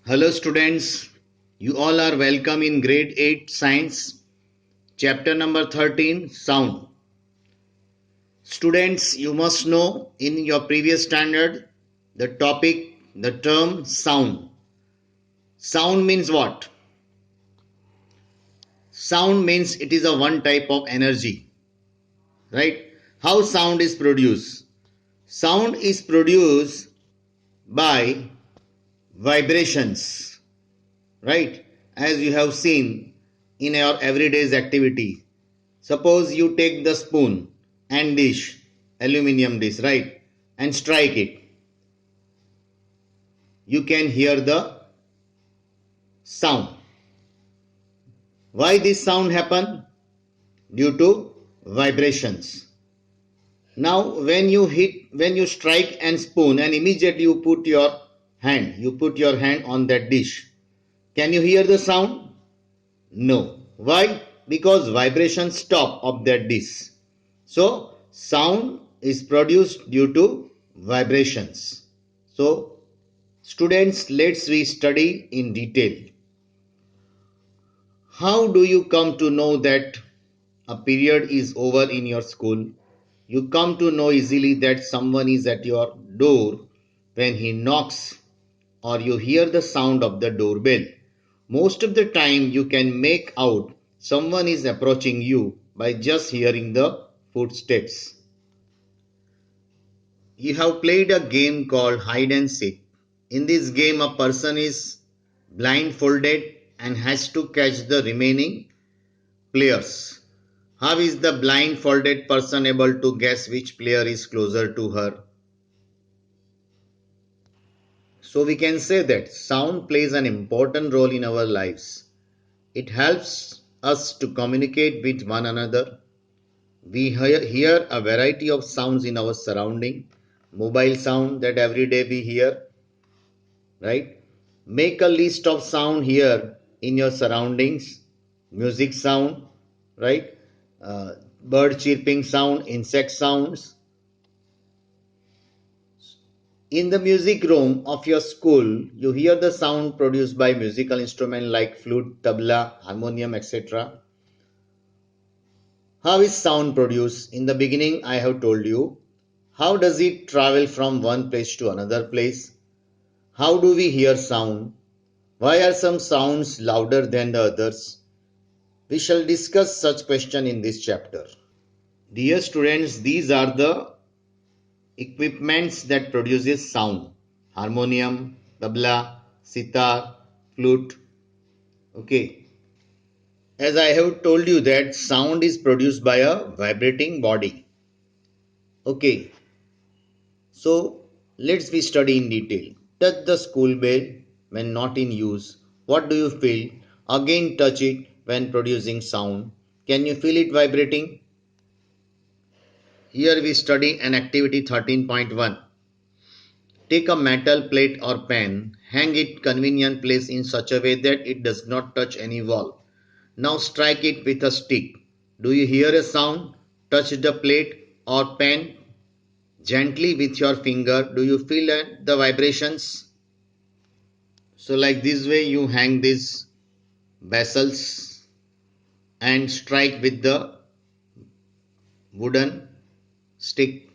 Hello students, you all are welcome in grade 8 science, chapter number 13 sound. Students, you must know in your previous standard the topic, the term sound. Sound means what? Sound means it is a one type of energy, right? How sound is produced? Sound is produced by vibrations, right? As you have seen in your everyday's activity. Suppose you take the spoon and dish, aluminium dish, right, and strike it. You can hear the sound. Why this sound happen? Due to vibrations. Now when you strike and spoon and immediately you put your hand on that dish. Can you hear the sound? No. Why? Because vibration stop of that dish. So sound is produced due to vibrations. So students, let's we study in detail. How do you come to know that a period is over in your school? You come to know easily that someone is at your door when he knocks or you hear the sound of the doorbell. Most of the time you can make out someone is approaching you by just hearing the footsteps. You have played a game called hide and seek. In this game, a person is blindfolded and has to catch the remaining players. How is the blindfolded person able to guess which player is closer to her? So we can say that sound plays an important role in our lives. It helps us to communicate with one another. We hear a variety of sounds in our surrounding. Mobile sound that every day we hear, right? Make a list of sound here in your surroundings. Music sound, right? Bird chirping sound, insect sounds. In the music room of your school, you hear the sound produced by musical instrument like flute, tabla, harmonium, etc. How is sound produced? In the beginning, I have told you. How does it travel from one place to another place? How do we hear sound? Why are some sounds louder than the others? We shall discuss such question in this chapter. Dear students, these are the equipments that produces sound. Harmonium, tabla, sitar, flute. Okay. As I have told you that sound is produced by a vibrating body. Okay. So let's we study in detail. Touch the school bell when not in use. What do you feel? Again touch it when producing sound. Can you feel it vibrating? Here we study an activity 13.1. Take a metal plate or pen, hang it convenient place in such a way that it does not touch any wall. Now strike it with a stick. Do you hear a sound? Touch the plate or pen gently with your finger. Do you feel the vibrations? So like this way you hang these vessels and strike with the wooden stick.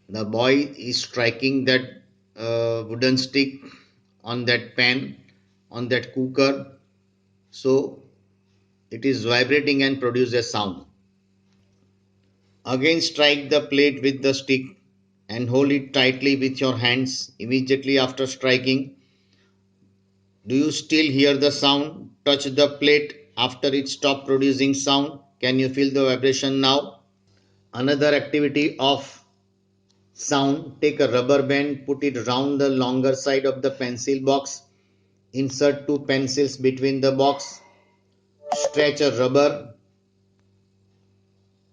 The boy is striking that wooden stick on that pan, on that cooker. So it is vibrating and produces a sound. Again strike the plate with the stick and hold it tightly with your hands. Immediately after striking, do you still hear the sound? Touch the plate after it stops producing sound. Can you feel the vibration now? Another activity of sound. Take a rubber band, put it round the longer side of the pencil box. Insert two pencils between the box. Stretch a rubber.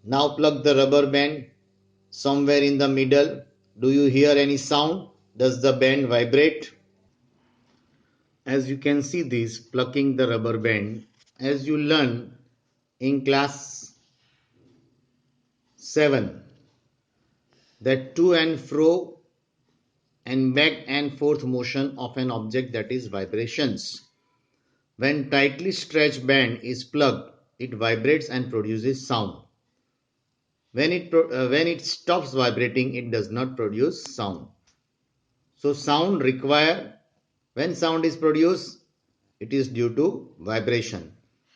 Now plug the rubber band somewhere in the middle. Do you hear any sound? Does the band vibrate? As you can see this plucking the rubber band, as you learn in class 7, that to and fro and back and forth motion of an object, that is vibrations. When tightly stretched band is plugged, it vibrates and produces sound. When it stops vibrating, it does not produce sound. So sound require, when sound is produced, it is due to vibration.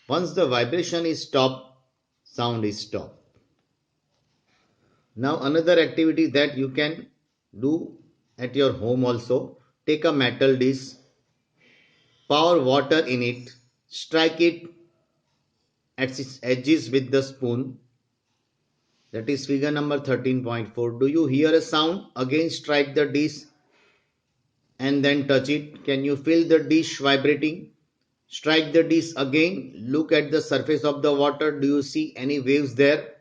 Once the vibration is stopped, sound is stopped. Now another activity that you can do at your home also, take a metal dish, pour water in it, strike it at its edges with the spoon. That is figure number 13.4. Do you hear a sound? Again strike the dish and then touch it. Can you feel the dish vibrating? Strike the dish again. Look at the surface of the water. Do you see any waves there?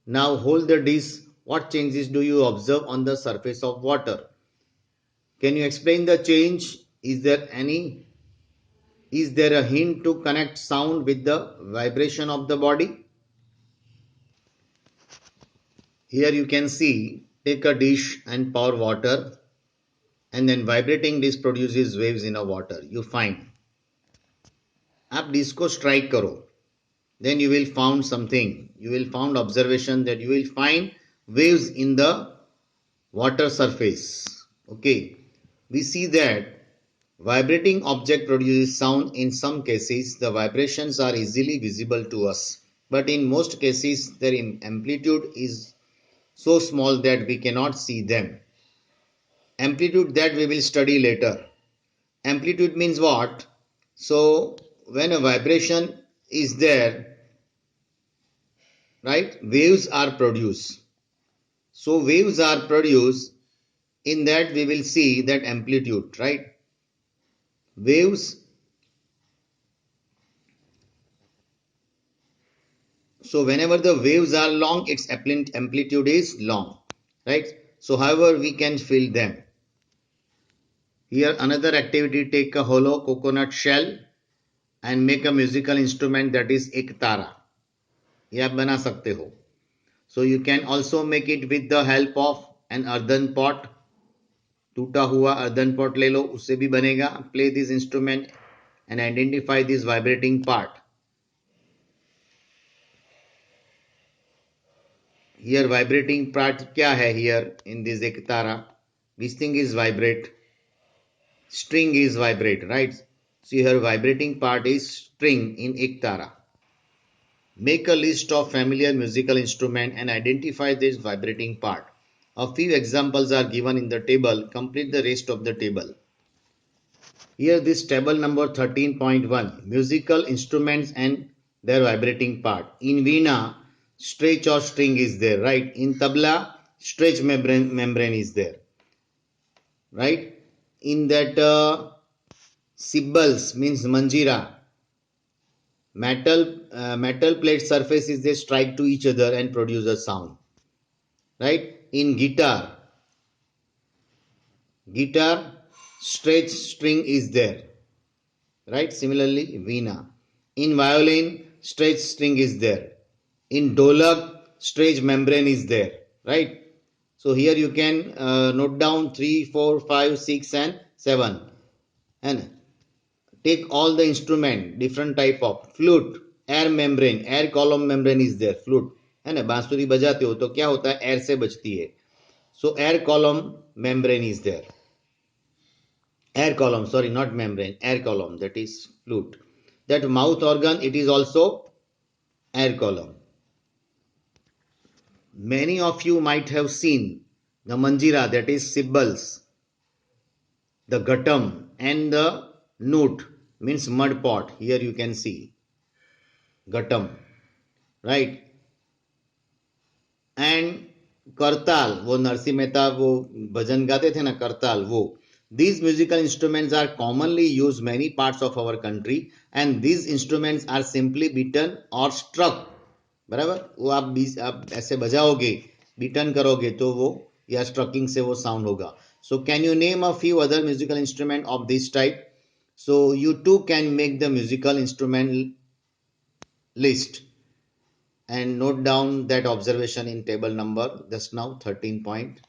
Now hold the dish. What changes do you observe on the surface of water? Can you explain the change? Is there a hint to connect sound with the vibration of the body? Here you can see, take a dish and pour water, and then vibrating dish produces waves in a water. You find. आप dish को strike करो. Then you will find something. You will find observation that you will find waves in the water surface. Okay. We see that vibrating object produces sound. In some cases, the vibrations are easily visible to us. But in most cases, their amplitude is so small that we cannot see them. Amplitude, that we will study later. Amplitude means what? So when a vibration is there, right, waves are produced. So waves are produced, in that we will see that amplitude, right? Waves. So whenever the waves are long, its amplitude is long, right? So however we can feel them. Here another activity, take a hollow coconut shell and make a musical instrument, that is ek tara. ये आप बना सकते हो. So you can also make it with the help of an earthen pot. टूटा हुआ earthen pot ले लो, उससे भी बनेगा. Play this instrument and identify this vibrating part. Here vibrating part क्या है? Here in this ek tara, this thing is vibrate. String is vibrate, right? So here vibrating part is string in ek tara. Make a list of familiar musical instrument and identify this vibrating part. A few examples are given in the table. Complete the rest of the table. Here this table number 13.1, musical instruments and their vibrating part. In veena, stretch or string is there, right? In tabla, stretch membrane is there, right? In that cymbals means manjira, metal plate surfaces, they strike to each other and produce a sound, right? In guitar stretch string is there, right? Similarly veena. In violin, stretch string is there. In dholak, stretch membrane is there, right? So here you can note down 3, 4, 5, 6 and 7, and take all the instrument, different type of flute, air membrane, air column membrane is there, flute है ना. बांसुरी बजाते हो तो क्या होता है? Air से बजती है. So air column membrane is there. Air column, sorry, not membrane, air column, that is flute. That mouth organ, it is also air column. Many of you might have seen the manjira, that is cymbals, the ghatam and the noot means mud pot. Here you can see ghatam, right? And करताल, वो नरसिंह मेहता वो भजन गाते थे ना, करताल, वो. These musical instruments are commonly used many parts of our country, and these instruments are simply beaten or struck. बराबर, वो आप ऐसे बजाओगे, बीटन करोगे तो वो, या स्ट्रकिंग से वो साउंड होगा. So can you name a few other musical instrument of this type? So you too can make the musical instrument list and note down that observation in table number just now 13 point.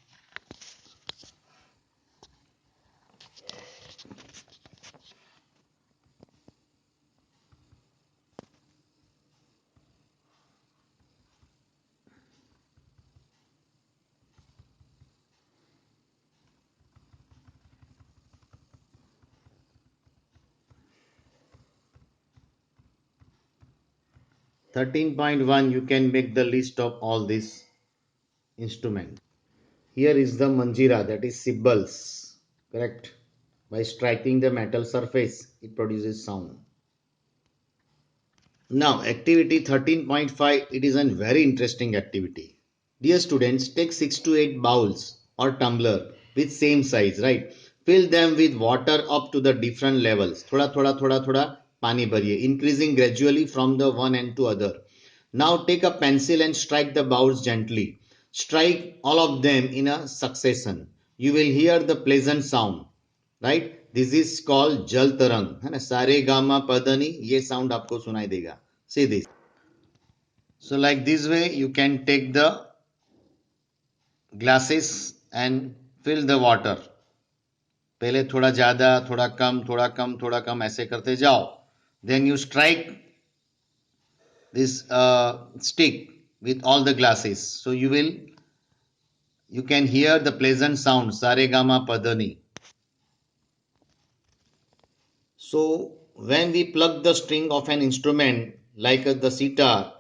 13.1 you can make the list of all these instruments. Here is the manjira, that is cymbals, correct? By striking the metal surface, it produces sound. Now, activity 13.5, it is a very interesting activity. Dear students, take 6 to 8 bowls or tumbler with same size, right? Fill them with water up to the different levels. Thoda thoda thoda thoda pani bhariye, increasing gradually from the one end to other. Now take a pencil and strike the bowls gently. Strike all of them in a succession. You will hear the pleasant sound, right? This is called jal tarang, है ना? सारे gamma पदनी ये sound आपको सुनाई देगा. See this. So like this way you can take the glasses and fill the water. पहले थोड़ा ज्यादा, थोड़ा कम, थोड़ा कम, थोड़ा कम ऐसे करते जाओ. Then you strike this stick with all the glasses. So you can hear the pleasant sound saregama padani. So when we pluck the string of an instrument like the sitar,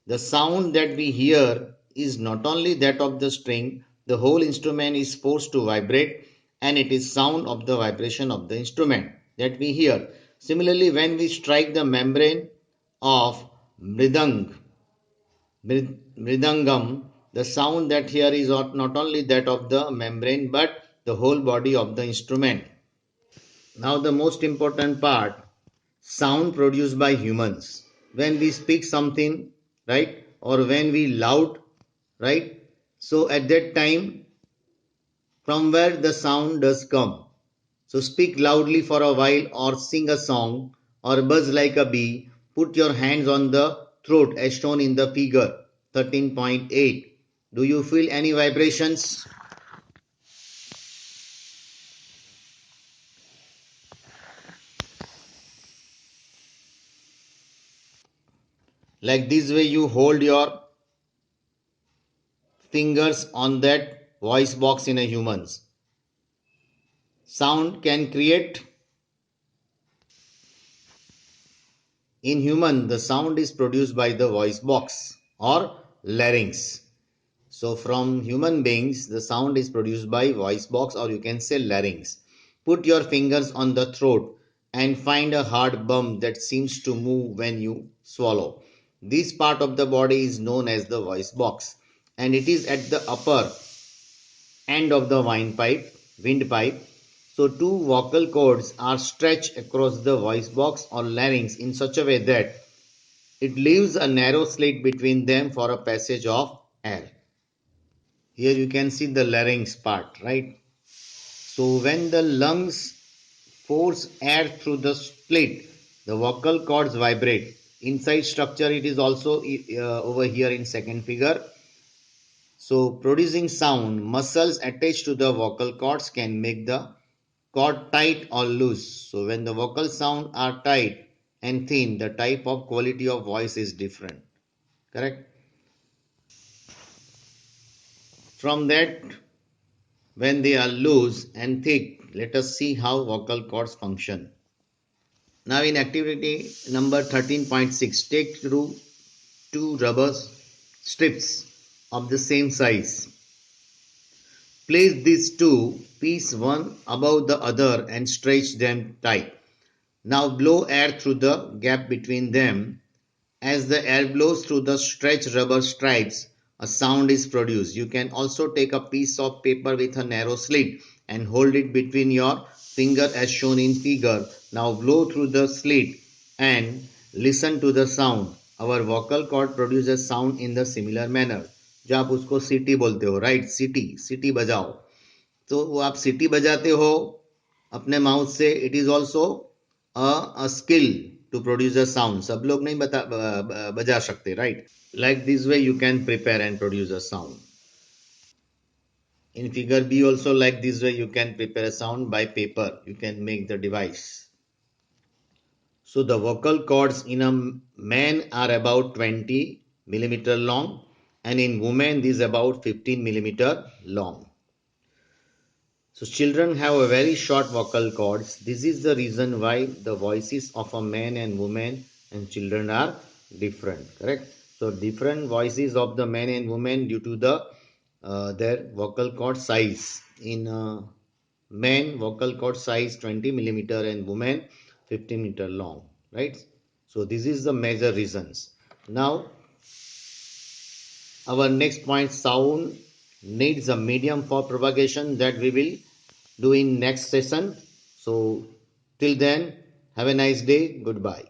the sound that we hear is not only that of the string, the whole instrument is forced to vibrate, and it is sound of the vibration of the instrument that we hear. Similarly, when we strike the membrane of mridangam, the sound that here is not only that of the membrane but the whole body of the instrument. Now the most important part, sound produced by humans. When we speak something, right, or when we loud, right, so at that time from where the sound does come. So speak loudly for a while or sing a song or buzz like a bee. Put your hands on the throat as shown in the figure 13.8. Do you feel any vibrations? Like this way you hold your fingers on that voice box in a human's. Sound can create. In human, the sound is produced by the voice box or larynx. So from human beings, the sound is produced by voice box or you can say larynx. Put your fingers on the throat and find a hard bump that seems to move when you swallow. This part of the body is known as the voice box, and it is at the upper end of the windpipe. So two vocal cords are stretched across the voice box or larynx in such a way that it leaves a narrow slit between them for a passage of air. Here you can see the larynx part, right? So when the lungs force air through the slit, the vocal cords vibrate. Inside structure, it is also over here in second figure. So producing sound, muscles attached to the vocal cords can make the cord tight or loose. So when the vocal sound are tight and thin, the type of quality of voice is different. Correct? From that, when they are loose and thick, let us see how vocal cords function. Now in activity number 13.6, take through two rubber strips of the same size. Place these two pieces one above the other and stretch them tight. Now blow air through the gap between them. As the air blows through the stretched rubber stripes, a sound is produced. You can also take a piece of paper with a narrow slit and hold it between your finger as shown in figure. Now blow through the slit and listen to the sound. Our vocal cord produces sound in the similar manner. जो आप उसको सीटी बोलते हो, right? सीटी, सीटी बजाओ. तो वो आप सीटी बजाते हो अपने माउथ से. It is also a skill to produce a sound. सब लोग नहीं बजा सकते, right? Like this way you can prepare and produce a sound. In figure B also, like this way you can prepare a sound by paper. You can make the device. So the vocal cords in a man are about 20 millimeter long, and in women this is about 15 millimeter long. So children have a very short vocal cords. This is the reason why the voices of a man and woman and children are different, correct? So different voices of the men and women due to the their vocal cord size. In men, vocal cord size 20 millimeter and women 15 meter long, right? So this is the major reasons. Now our next point, sound needs a medium for propagation, that we will do in next session. So till then, have a nice day. Goodbye.